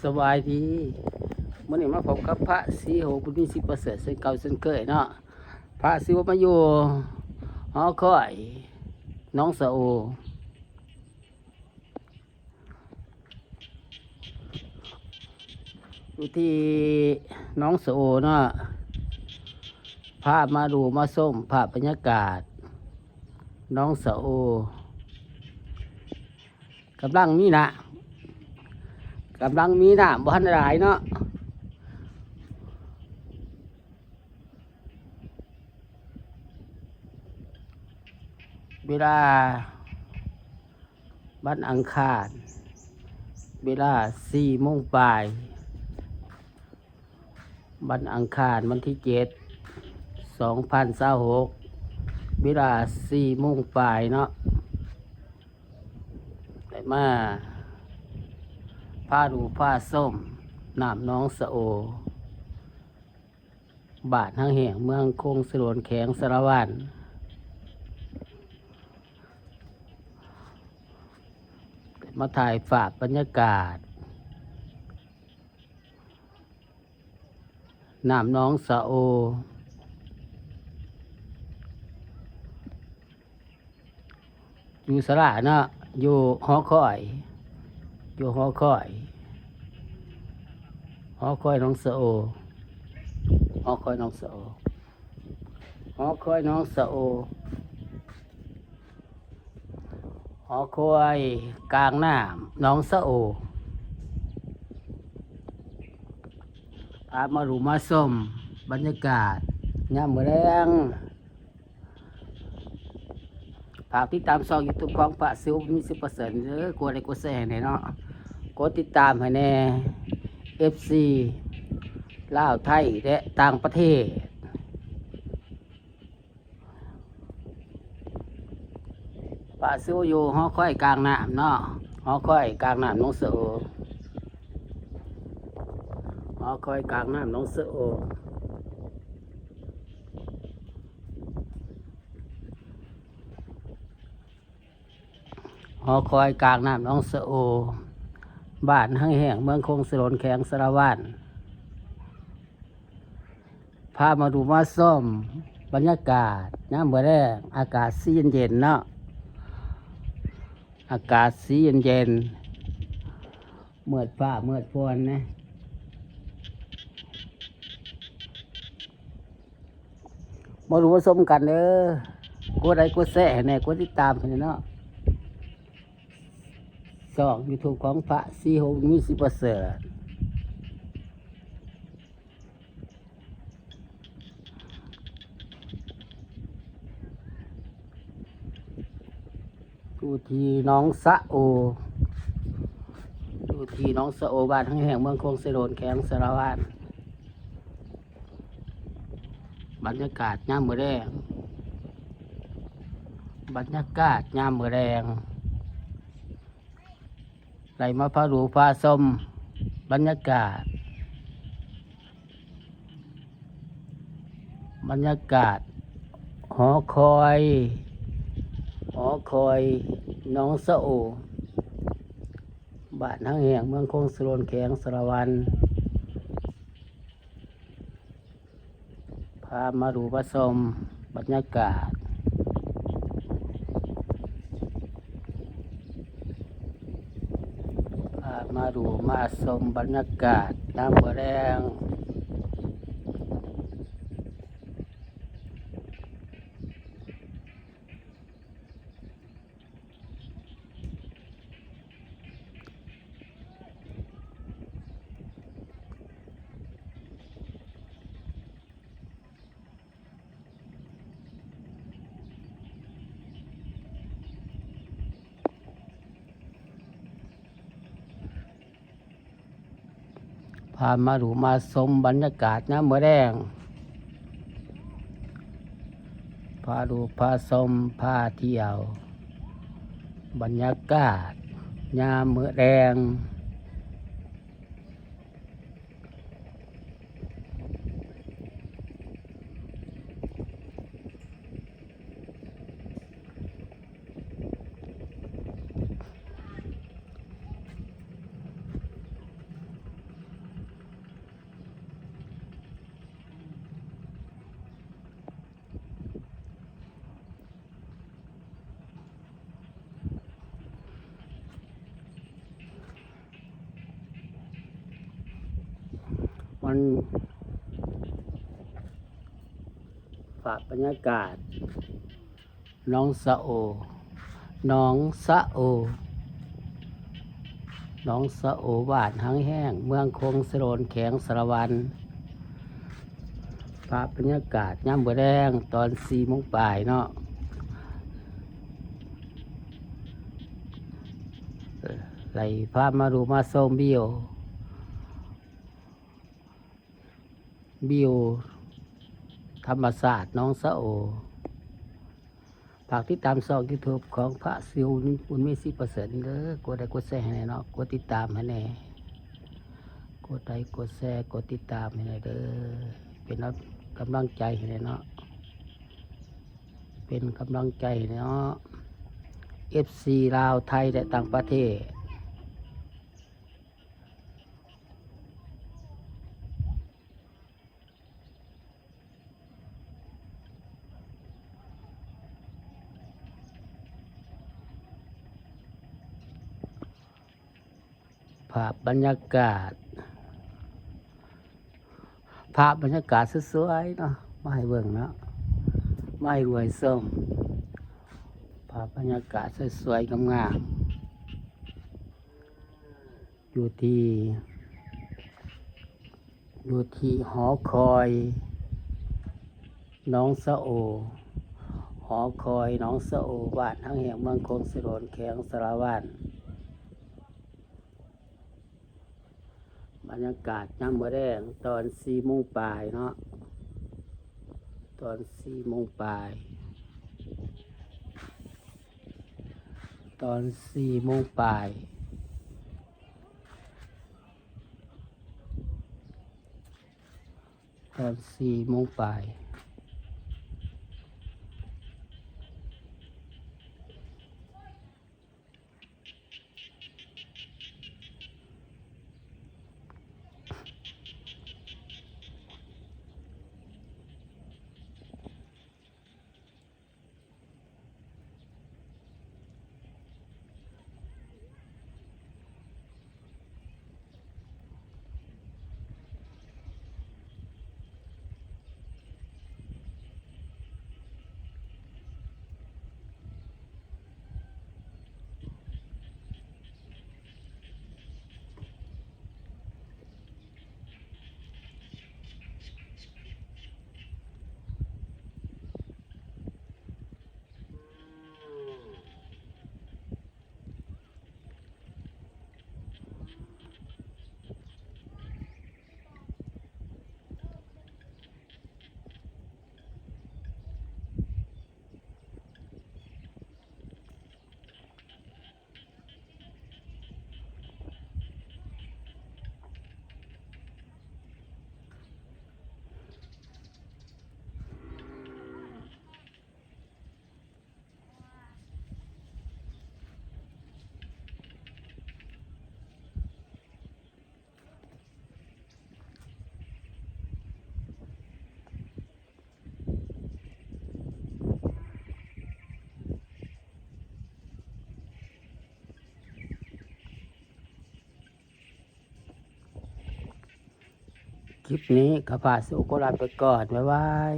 สบายดีมื่อนี้มาพบกับพระศรีโหบุญมีสิประเสริฐเส้นเก่าเส้นเคยเนาะพระศรีโหมาอยู่หอคอยน้องสะโออยู่ที่น้องสะโอเนาะพามาดูมาส้มภาพบรรยากาศน้องสะโอกำลังมีนะบ่ทันหลายเนาะเวลาวันอังคารเวลา4 โมงปลายวันอังคารวันที่7 2026เวลา4 โมงปลายเนาะได้มาพาดูพาส้มน้ำน้องสะโอบาททางแห่งเมืองคงสรวนแข็งสารวันมาถ่ายฝากบรรยากาศน้ำน้องสะโออยู่สระเนาะอยู่หอคอยหอคอยน้องสะโอหอคอยน้องสะโอหอคอยน้องสะโอหอคอยกลางน้ำน้องสะโอพามาดูมาส้มบรรยากาศยามมื้อแลงฝากติดตามช่อง YouTube ของพระศรีโหมี10%เด้อกดไลค์กดแชร์ให้เนาะกดติดตามให้แน่ FC ลาวไทยและต่างประเทศพระศรีโหอยู่หอคอยกลางน้ำเนาะหอคอยกลางน้ำน้องสะโอหอคอยกลางน้ำน้องสะโอหอคอยกลางน้ำน้องสะโอบ้านห้างแห่งเมืองคงสรวนแข็งสารวันพามาดูมาส้มบรรยากาศน้ำเมื่อแรกอากาศสีเย็นๆเนาะอากาศสีเย็นๆเมื่อฟ้าเมื่อฝนนะมาดูมาส้มกันเด้อกดไลค์กดแชร์แน่กดติดตามให้เนาะช่อง YouTube ของพระศรีโหมี10%อยู่ที่น้องสะโอบ้านทั้งแห่งเมืองคงสรวนแข็งสารวัตรบรรยากาศยามมื้อแลงไหลมาพาดูพาส้มบรรยากาศหอคอยน้องสะโอบ้านทั้งแห่งเมืองคงสรวนแข็งสารวันพามาดูมาส้มบรรยากาศมาดูมาชมบรรยากาศน้ำมื้อแลงพามาดูมาชมบรรยากาศน้ำมื้อแลงพาดูพาชมพาเที่ยวบรรยากาศยามมื้อแลง มันฝากบรรยากาศน้องสะโอน้องสะโอน้องสะโอบ้านหังแห้งเมืองคงสโรนแข็งสารวันฝากบรรยากาศย่ำบัวแดงตอน4 โมงปลายเนาะไหลพามาดูมาส้มบิวธรรมศาสตร์น้องสะโอฝากติดตามช่อง YouTube ของพระซิวบุญมี10%เด้อกดไลค์กดแชร์ให้แน่เนาะกดติดตามให้แน่กดไลค์กดแชร์กดติดตามให้แน่เด้อเป็นกำลังใจให้แน่เนาะเป็นกำลังใจให้เนาะ FC ลาวไทยและต่างประเทศภาพบรรยากาศสวยๆเนาะมาให้เบิ่งเนาะมาให้รวยส้มภาพบรรยากาศสวยๆงามๆอยู่ที่หอคอยน้องสะโอหอคอยน้องสะโอบ้านทั้งแห่งเมืองคงสโรนแข็งสารวันบรรยากาศย่ำบัวแดงตอน4 โมงปลายเนาะตอน4 โมงปลายตอน4 โมงปลายตอน4 โมงปลายคลิปนี้ข้าพเจ้าก็ลาไปก่อนบ๊ายบาย